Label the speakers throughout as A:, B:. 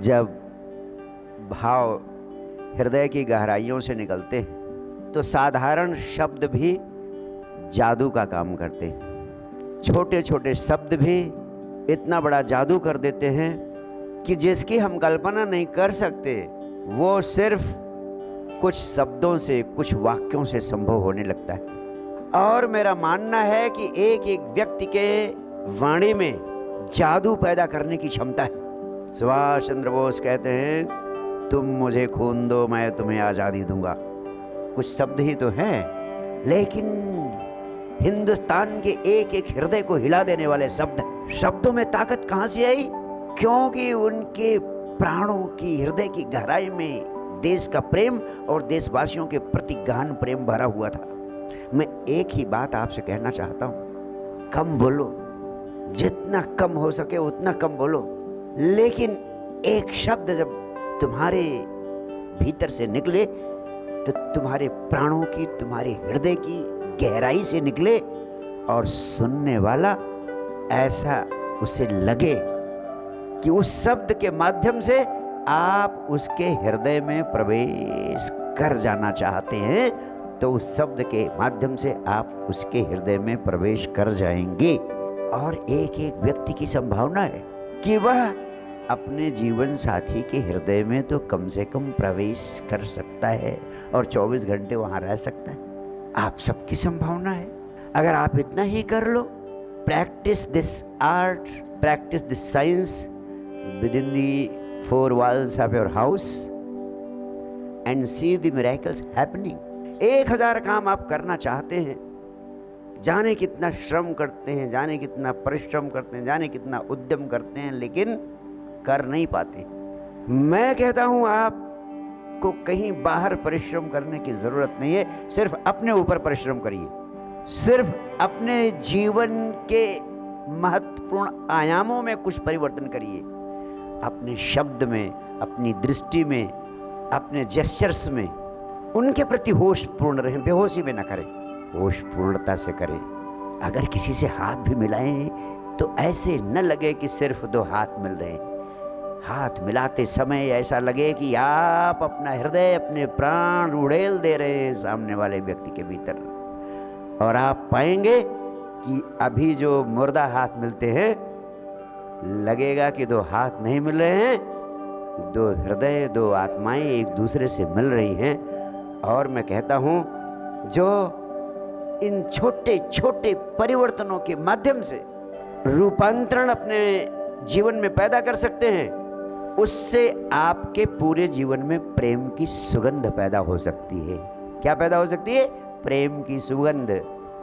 A: जब भाव हृदय की गहराइयों से निकलते हैं तो साधारण शब्द भी जादू का काम करते हैं। छोटे छोटे शब्द भी इतना बड़ा जादू कर देते हैं कि जिसकी हम कल्पना नहीं कर सकते, वो सिर्फ कुछ शब्दों से, कुछ वाक्यों से संभव होने लगता है। और मेरा मानना है कि एक एक व्यक्ति के वाणी में जादू पैदा करने की क्षमता है। सुभाष चंद्र बोस कहते हैं, तुम मुझे खून दो, मैं तुम्हें आज़ादी दूंगा। कुछ शब्द ही तो हैं, लेकिन हिंदुस्तान के एक एक हृदय को हिला देने वाले शब्द। शब्दों में ताकत कहाँ से आई? क्योंकि उनके प्राणों की, हृदय की गहराई में देश का प्रेम और देशवासियों के प्रति गहन प्रेम भरा हुआ था। मैं एक ही बात आपसे कहना चाहता हूँ, कम बोलो, जितना कम हो सके उतना कम बोलो, लेकिन एक शब्द जब तुम्हारे भीतर से निकले तो तुम्हारे प्राणों की, तुम्हारे हृदय की गहराई से निकले और सुनने वाला ऐसा उसे लगे कि उस शब्द के माध्यम से आप उसके हृदय में प्रवेश कर जाना चाहते हैं, तो उस शब्द के माध्यम से आप उसके हृदय में प्रवेश कर जाएंगे। और एक एक व्यक्ति की संभावना है कि वह अपने जीवन साथी के हृदय में तो कम से कम प्रवेश कर सकता है और 24 घंटे वहां रह सकता है। आप सबकी संभावना है। अगर आप इतना ही कर लो, practice this art, practice this science within the 4 walls of your house and see the miracles happening। 1000 काम आप करना चाहते हैं, जाने कितना श्रम करते हैं, जाने कितना परिश्रम करते हैं, जाने कितना उद्यम करते हैं, लेकिन कर नहीं पाते। मैं कहता हूं आपको कहीं बाहर परिश्रम करने की जरूरत नहीं है, सिर्फ अपने ऊपर परिश्रम करिए। सिर्फ अपने जीवन के महत्वपूर्ण आयामों में कुछ परिवर्तन करिए, अपने शब्द में, अपनी दृष्टि में, अपने जेस्चर्स में उनके प्रति होश पूर्ण रहें, बेहोशी में न करें, होश पूर्णता से करें। अगर किसी से हाथ भी मिलाएं तो ऐसे न लगे कि सिर्फ 2 हाथ मिल रहे हैं। हाथ मिलाते समय ऐसा लगे कि आप अपना हृदय, अपने प्राण उड़ेल दे रहे हैं सामने वाले व्यक्ति के भीतर। और आप पाएंगे कि अभी जो मुर्दा हाथ मिलते हैं, लगेगा कि 2 हाथ नहीं मिल रहे हैं, 2 हृदय, 2 आत्माएं एक दूसरे से मिल रही हैं। और मैं कहता हूं, जो इन छोटे छोटे परिवर्तनों के माध्यम से रूपांतरण अपने जीवन में पैदा कर सकते हैं, उससे आपके पूरे जीवन में प्रेम की सुगंध पैदा हो सकती है। क्या पैदा हो सकती है? प्रेम की सुगंध।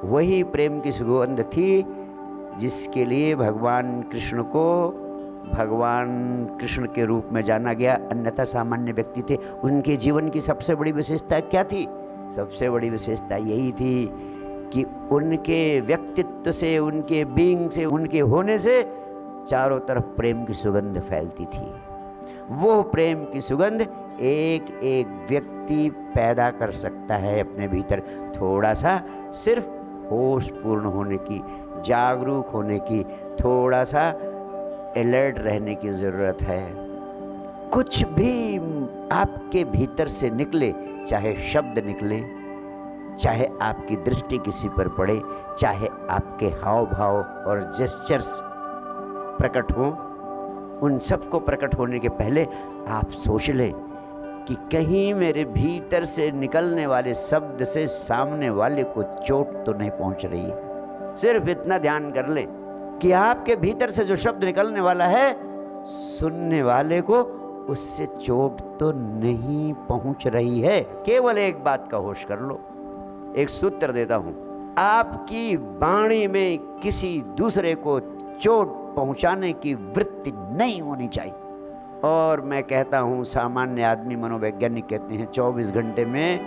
A: वही प्रेम की सुगंध थी जिसके लिए भगवान कृष्ण को भगवान कृष्ण के रूप में जाना गया, अन्यथा सामान्य व्यक्ति थे। उनके जीवन की सबसे बड़ी विशेषता क्या थी? सबसे बड़ी विशेषता यही थी कि उनके व्यक्तित्व से, उनके बीइंग से, उनके होने से चारों तरफ प्रेम की सुगंध फैलती थी। वो प्रेम की सुगंध एक एक व्यक्ति पैदा कर सकता है अपने भीतर। थोड़ा सा सिर्फ होश पूर्ण होने की, जागरूक होने की, थोड़ा सा अलर्ट रहने की जरूरत है। कुछ भी आपके भीतर से निकले, चाहे शब्द निकले, चाहे आपकी दृष्टि किसी पर पड़े, चाहे आपके हाव भाव और जेस्चर्स प्रकट हों, उन सबको प्रकट होने के पहले आप सोच लें कि कहीं मेरे भीतर से निकलने वाले शब्द से सामने वाले को चोट तो नहीं पहुंच रही है। सिर्फ इतना ध्यान कर लें कि आपके भीतर से जो शब्द निकलने वाला है, सुनने वाले को उससे चोट तो नहीं पहुंच रही है। केवल एक बात का होश कर लो। एक सूत्र देता हूं, आपकी वाणी में किसी दूसरे को चोट पहुंचाने की वृत्ति नहीं होनी चाहिए। और मैं कहता हूं, सामान्य आदमी, मनोवैज्ञानिक कहते हैं 24 घंटे में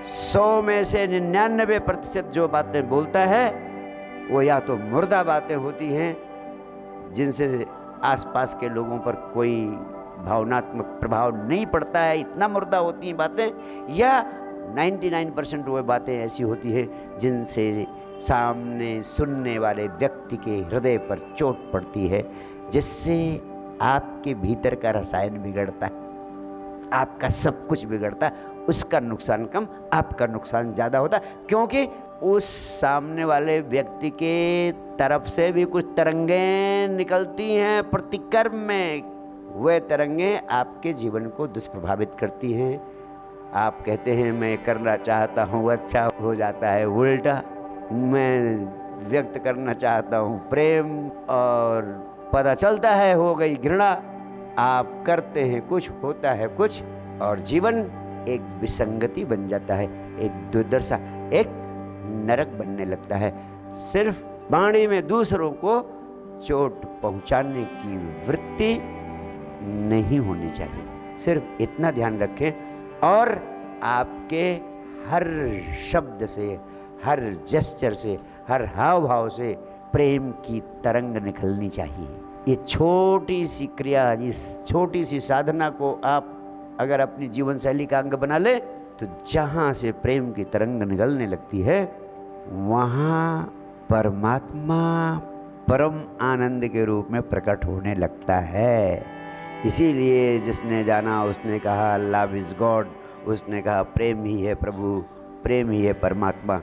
A: 100 में से 99% जो बातें बोलता है वो या तो मुर्दा बातें होती हैं जिनसे आसपास के लोगों पर कोई भावनात्मक प्रभाव नहीं पड़ता है, इतना मुर्दा होती हैं बातें, या 99% वो बातें ऐसी होती हैं जिनसे सामने सुनने वाले व्यक्ति के हृदय पर चोट पड़ती है, जिससे आपके भीतर का रसायन बिगड़ता है, आपका सब कुछ बिगड़ता है। उसका नुकसान कम, आपका नुकसान ज़्यादा होता है, क्योंकि उस सामने वाले व्यक्ति के तरफ से भी कुछ तरंगें निकलती हैं प्रतिक्रम में। वह तरंगें आपके जीवन को दुष्प्रभावित करती हैं। आप कहते हैं मैं करना चाहता हूँ, अच्छा हो जाता है उल्टा। मैं व्यक्त करना चाहता हूँ प्रेम, और पता चलता है हो गई घृणा। आप करते हैं कुछ, होता है कुछ, और जीवन एक विसंगति बन जाता है, एक दुर्दशा, एक नरक बनने लगता है। सिर्फ वाणी में दूसरों को चोट पहुंचाने की वृत्ति नहीं होनी चाहिए। सिर्फ इतना ध्यान रखें, और आपके हर शब्द से, हर जेस्चर से, हर हाव भाव से प्रेम की तरंग निकलनी चाहिए। ये छोटी सी क्रिया, इस छोटी सी साधना को आप अगर अपनी जीवन शैली का अंग बना ले, तो जहाँ से प्रेम की तरंग निकलने लगती है, वहाँ परमात्मा परम आनंद के रूप में प्रकट होने लगता है। इसीलिए जिसने जाना उसने कहा लव इज गॉड, उसने कहा प्रेम ही है प्रभु, प्रेम ही है परमात्मा।